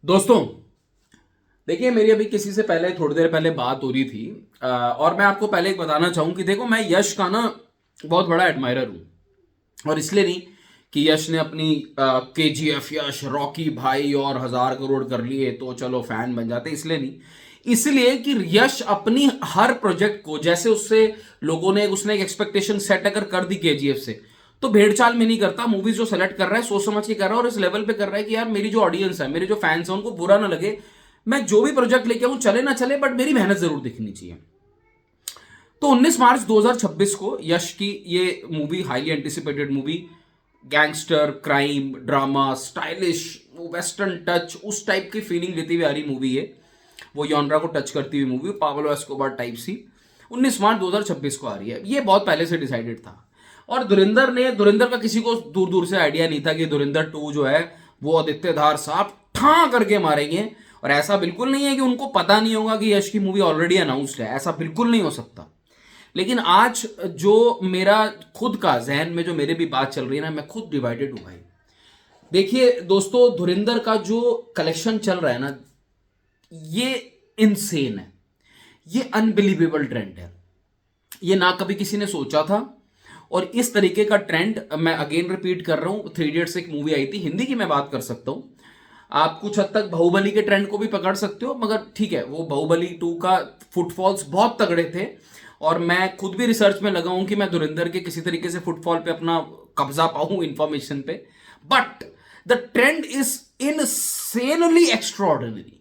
दोस्तों, देखिए मेरी अभी किसी से पहले थोड़ी देर पहले बात हो रही थी। और मैं आपको पहले एक बताना चाहूँ कि देखो, मैं यश का ना बहुत बड़ा एडमायरर हूँ। और इसलिए नहीं कि यश ने अपनी KGF, यश, रॉकी भाई और 1,000 करोड़ कर लिए तो चलो फैन बन जाते, इसलिए नहीं। इसलिए कि यश अपनी हर प्रोजेक्ट को, जैसे उससे लोगों ने उसने एक एक्सपेक्टेशन सेट अगर कर दी KGF से, तो भेड़चाल में नहीं करता। मूवीज जो सेलेक्ट कर रहा है सोच समझ के कर रहा है, और इस लेवल पे कर रहा है कि यार मेरी जो ऑडियंस है, मेरे जो फैंस हैं, उनको बुरा ना लगे। मैं जो भी प्रोजेक्ट लेके आऊं, चले ना चले, बट मेरी मेहनत जरूर दिखनी चाहिए। तो 19 मार्च 2026 को यश की ये movie, highly anticipated movie, gangster crime drama, stylish, western touch, उस टाइप की फीलिंग देती हुई आ रही मूवी है। वो यॉनरा को टच करती हुई मूवी, पाब्लो एस्कोबार टाइप सी, 19 मार्च 2026 को आ रही है। ये बहुत पहले से डिसाइडेड था। और धुरंधर का किसी को दूर दूर से आइडिया नहीं था कि धुरंधर 2 जो है वो आदित्य धार साहब ठा करके मारेंगे। और ऐसा बिल्कुल नहीं है कि उनको पता नहीं होगा कि यश की मूवी ऑलरेडी अनाउंस्ड है, ऐसा बिल्कुल नहीं हो सकता। लेकिन आज जो मेरा खुद का जहन में जो मेरे भी बात चल रही है ना, मैं खुद डिवाइडेड हूं भाई। देखिए दोस्तों, धुरिंदर का जो कलेक्शन चल रहा है ना, ये इनसेन है। ये अनबिलीवेबल ट्रेंड है। ये ना कभी किसी ने सोचा था। और इस तरीके का ट्रेंड, मैं अगेन रिपीट कर रहा हूं, थ्री इडियट्स एक मूवी आई थी, हिंदी की मैं बात कर सकता हूं। आप कुछ हद तक बाहुबली के ट्रेंड को भी पकड़ सकते हो, मगर ठीक है, वो बाहुबली 2 का फुटफॉल्स बहुत तगड़े थे। और मैं खुद भी रिसर्च में लगा हूं कि मैं धुरिंदर के किसी तरीके से फुटफॉल पे अपना कब्जा पाऊं इंफॉर्मेशन पे। But the trend is insanely extraordinary.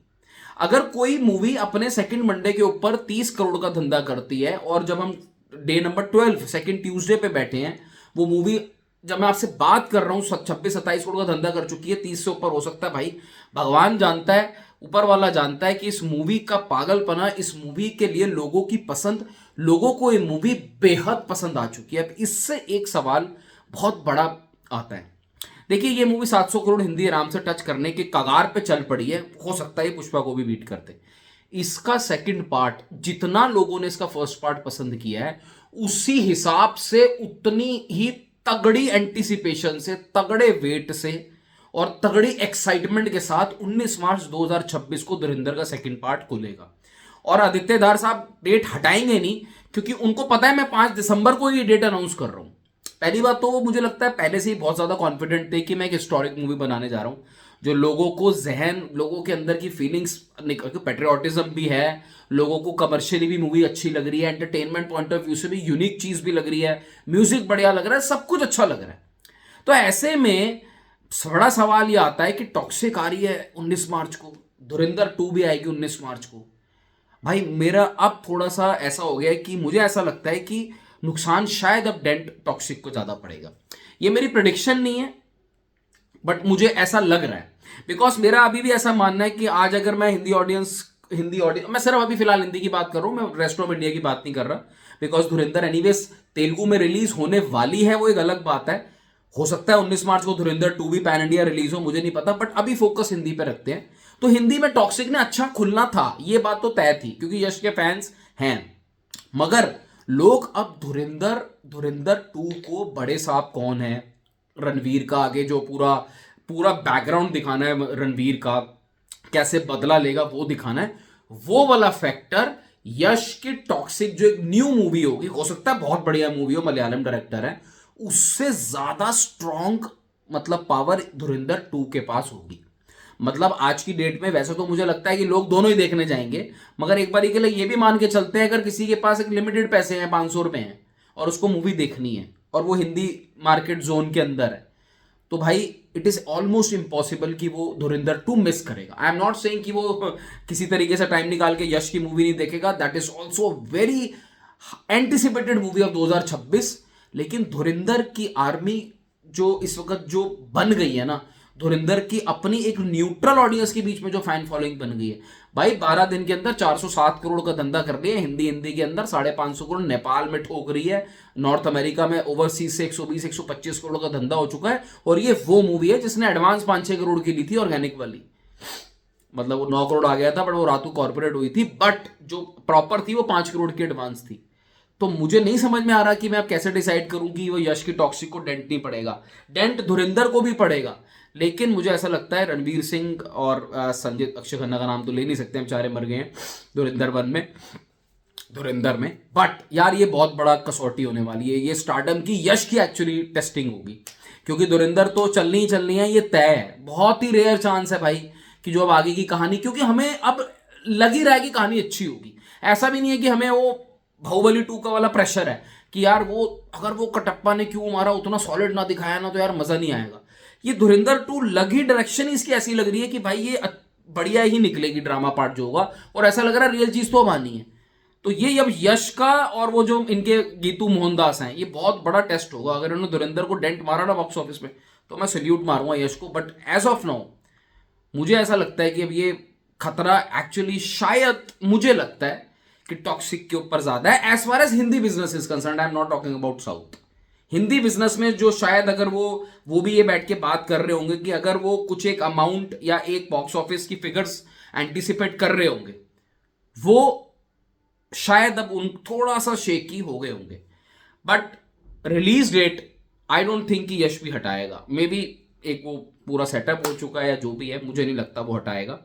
अगर कोई मूवी अपने सेकंड मंडे के ऊपर 30 करोड़ का धंधा करती है, और जब हम डे नंबर 12 सेकंड ट्यूसडे पे बैठे हैं, वो मूवी, जब मैं आपसे बात कर रहा हूं, 26-27 करोड़ का धंधा कर चुकी है, 30 से ऊपर हो सकता है भाई। भगवान जानता है, ऊपर वाला जानता है कि इस मूवी का पागलपना, इस मूवी के लिए लोगों की पसंद, लोगों को ये मूवी बेहद पसंद आ चुकी है। अब इससे एक सवाल बहुत बड़ा आता है। देखिए, ये मूवी 700 करोड़ हिंदी आराम से टच करने के कगार पे चल पड़ी है, हो सकता है ये पुष्पा को भी बीट करते। इसका सेकंड पार्ट, जितना लोगों ने इसका फर्स्ट पार्ट पसंद किया है, उसी हिसाब से उतनी ही तगड़ी एंटिसिपेशन से, तगड़े वेट से और तगड़ी एक्साइटमेंट के साथ 19 मार्च 2026 को धुरंधर का सेकंड पार्ट खुलेगा। और आदित्य धार साहब डेट हटाएंगे नहीं, क्योंकि उनको पता है मैं 5 दिसंबर को ये डेट अनाउंस कर रहा हूं। पहली बात तो वो, मुझे लगता है पहले से ही बहुत ज्यादा कॉन्फिडेंट थे कि मैं एक हिस्टोरिक मूवी बनाने जा रहा हूं, जो लोगों को जहन, लोगों के अंदर की फीलिंग्स, पेट्रियोटिज्म भी है, लोगों को कमर्शियली भी मूवी अच्छी लग रही है, एंटरटेनमेंट पॉइंट ऑफ व्यू से भी यूनिक चीज भी लग रही है, म्यूजिक बढ़िया लग रहा है, सब कुछ अच्छा लग रहा है। तो ऐसे में बड़ा सवाल ये आता है कि टॉक्सिक आ रही है 19 मार्च को, धुरंधर 2 भी आएगी 19 मार्च को। भाई मेरा अब थोड़ा सा ऐसा हो गया है कि मुझे ऐसा लगता है कि नुकसान शायद अब डेंट टॉक्सिक को ज्यादा पड़ेगा। ये मेरी प्रिडिक्शन नहीं है, बट मुझे ऐसा लग रहा है। बिकॉज मेरा अभी भी ऐसा मानना है कि आज अगर मैं हिंदी ऑडियंस, मैं सिर्फ अभी फिलहाल हिंदी की बात कर रहा हूं, मैं रेस्ट ऑफ इंडिया की बात नहीं कर रहा। बिकॉज धुरंधर एनीवेज तेलुगु में रिलीज होने वाली है, वो एक अलग बात है। हो सकता है 19 मार्च को धुरंधर 2 भी पैन इंडिया रिलीज हो, मुझे नहीं पता, बट अभी फोकस हिंदी पे रखते हैं। तो हिंदी में टॉक्सिक ने अच्छा खुलना था, ये बात तो तय थी, क्योंकि यश के फैंस हैं। मगर लोग अब धुरंधर धुरंधर 2 को, बड़े साहब कौन है, रणवीर का आगे जो पूरा पूरा बैकग्राउंड दिखाना है, रणवीर का कैसे बदला लेगा वो दिखाना है, वो वाला फैक्टर यश की टॉक्सिक जो एक न्यू मूवी होगी, हो सकता है बहुत बढ़िया मूवी हो, मलयालम डायरेक्टर है, उससे ज्यादा स्ट्रॉन्ग मतलब पावर धुरंधर 2 के पास होगी। मतलब आज की डेट में वैसे तो मुझे लगता है कि लोग दोनों ही देखने जाएंगे, मगर एक बार के लिए ये भी मान के चलते हैं, अगर किसी के पास एक लिमिटेड पैसे हैं, 500 रुपए हैं, और उसको मूवी देखनी है, और वो हिंदी मार्केट जोन के अंदर है, तो भाई इट इज ऑलमोस्ट इम्पॉसिबल कि वो धुरंधर 2 मिस करेगा। आई एम नॉट सेइंग कि वो किसी तरीके से टाइम निकाल के यश की मूवी नहीं देखेगा, that is also very anticipated movie of 2026। लेकिन धुरंधर की आर्मी जो इस वक्त जो बन गई है ना, धुरंधर की अपनी एक न्यूट्रल ऑडियंस के बीच में जो फैन फॉलोइंग बन गई है, भाई 12 दिन के अंदर 407 करोड़ का धंधा कर दिया। हिंदी के अंदर 550 करोड़ नेपाल में ठोक रही है, नॉर्थ अमेरिका में ओवरसीज से 120-125 करोड़ का धंधा हो चुका है। और ये वो मूवी है जिसने एडवांस 5-6 करोड़ की ली थी ऑर्गेनिक वाली, मतलब वो 9 करोड़ आ गया था, बट वो रातों कॉर्पोरेट हुई थी, बट जो प्रॉपर थी वो 5 करोड़ की एडवांस थी। तो मुझे नहीं समझ में आ रहा कि मैं अब कैसे डिसाइड करूं कि वो यश की टॉक्सिक को डेंट नहीं पड़ेगा। डेंट धुरंधर को भी पड़ेगा, लेकिन मुझे ऐसा लगता है रणवीर सिंह और संजय, अक्षय खन्ना का नाम तो ले नहीं सकते, हम बेचारे मर गए हैं धुरंधर में, बट यार ये बहुत बड़ा कसौटी होने वाली है, ये स्टारडम की, यश की एक्चुअली टेस्टिंग होगी, क्योंकि धुरंधर तो चलनी ही चलनी है, ये तय है। बहुत ही रेयर चांस है भाई कि जो अब आगे की कहानी, क्योंकि हमें अब लग ही रहा है कि कहानी अच्छी होगी। ऐसा भी नहीं है कि हमें वो बाहुबली 2 का वाला प्रेशर है कि यार वो अगर वो कटप्पा ने क्यों मारा उतना सॉलिड ना दिखाया ना तो यार मजा नहीं आएगा। ये धुरंधर 2 लग ही, डायरेक्शन ही इसकी ऐसी लग रही है कि भाई ये बढ़िया ही निकलेगी ड्रामा पार्ट जो होगा, और ऐसा लग रहा है रियल चीज तो अब आनी है। तो ये अब यश का और वो जो इनके गीतू मोहनदास हैं, ये बहुत बड़ा टेस्ट होगा। अगर इन्होंने धुरंधर को डेंट मारा ना बॉक्स ऑफिस में तो मैं सल्यूट मारूंगा यश को, बट एज ऑफ नाउ मुझे ऐसा लगता है कि अब ये खतरा एक्चुअली शायद मुझे लगता है कि टॉक्सिक के ऊपर ज्यादा है, as far as Hindi business is concern. I am not talking about south. Hindi business में जो शायद अगर वो भी ये बैठ के बात कर रहे होंगे कि अगर वो कुछ एक अमाउंट या एक बॉक्स ऑफिस की फिगर्स एंटिसिपेट कर रहे होंगे, वो शायद अब उन थोड़ा सा शेकी हो गए होंगे। But release date I don't think कि यश भी हटाएगा। मे बी एक वो पूरा सेटअप हो चुका है या जो भी है, मुझे नहीं लगता वो हटाएगा।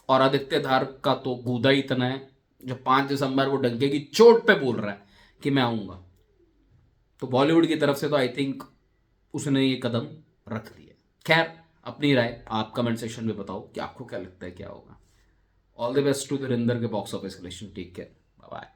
और आदित्य धार का तो गूदा ही इतना है, जो 5 दिसंबर को डंके की चोट पे बोल रहा है कि मैं आऊंगा, तो बॉलीवुड की तरफ से तो आई थिंक उसने ये कदम रख दिया। खैर, अपनी राय आप कमेंट सेक्शन में बताओ कि आपको क्या लगता है क्या होगा। All the best to Dhurandhar के box office collection. Take care, bye bye.